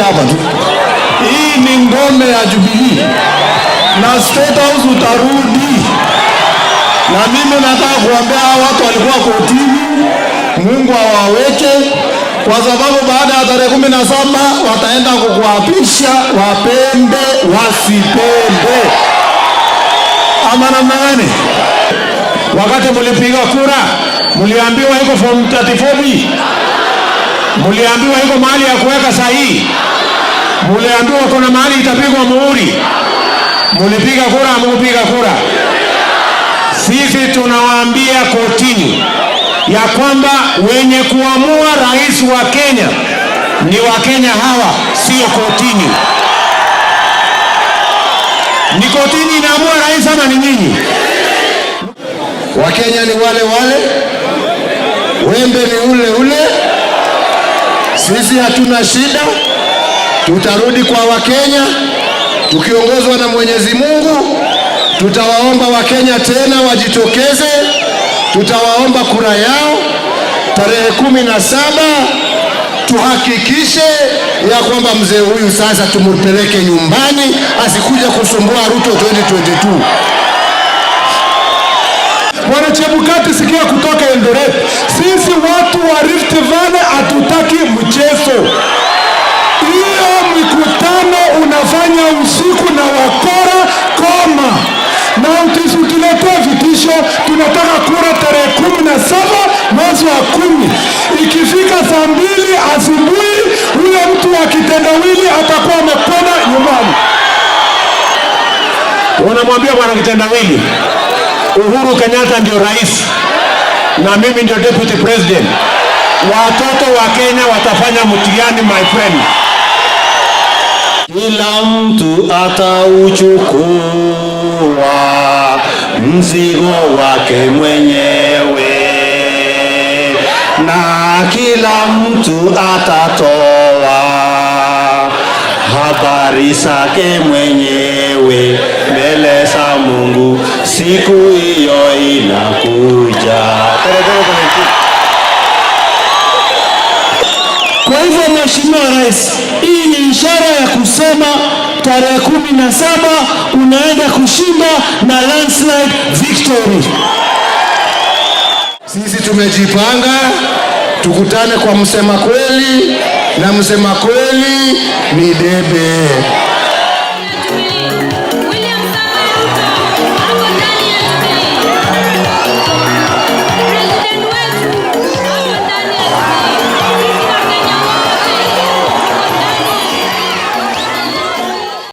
hapa tu. Hii ni ngome ya Jubilee na State House utarudi. Na mimi nataka kuambia watu walikuwa kotini, Mungu awaweke, kwa sababu baada ya tarehe 17 wataenda kukuapisha, wapende wasipende. Ama namna gani? Wakati mlipiga kura, mliambiwa iko form 34B, mliambiwa iko mahali ya kuweka sahihi, mliambiwa kuna mahali itapigwa muhuri. Mlipiga kura, mkupiga kura? Sisi tunawaambia kotini ya kwamba wenye kuamua rais wa Kenya ni Wakenya hawa, sio kotini. Ni kotini inaamua rais ama ni nyinyi? Wakenya ni wale wale, wembe ni ule ule. Sisi hatuna shida, tutarudi kwa Wakenya tukiongozwa na Mwenyezi Mungu. Tutawaomba Wakenya tena wajitokeze, tutawaomba kura yao tarehe 17. Tuhakikishe ya kwamba mzee huyu sasa tumupeleke nyumbani, asikuja kusumbua Ruto 2022. Bwana Chebukati, sikia kutoka Eldoret. Sisi watu wa Rift Valley hatutaki mchezo. Hiyo mikutano unafanya usiku na wakora koma. Na usituletee vitisho. Tunataka kura tarehe 17 mwezi wa 10. Ikifika saa 2 asubuhi, huyo mtu wa kitendawili atakuwa amekwenda nyumbani. Wanamwambia bwana kitendawili, Uhuru Kenyatta ndio rais na mimi ndio deputy president. Watoto wa Kenya watafanya mtihani, my friend. Kila mtu atauchukua mzigo wake mwenyewe, na kila mtu atatoa habari zake mwenyewe mbele za Mungu. Siku hiyo inakuja. Kwa hivyo Mheshimiwa Rais, hii ni ishara ya kusema tarehe 17 unaenda kushinda na landslide victory. Sisi tumejipanga, tukutane kwa msema kweli, na msema kweli ni debe.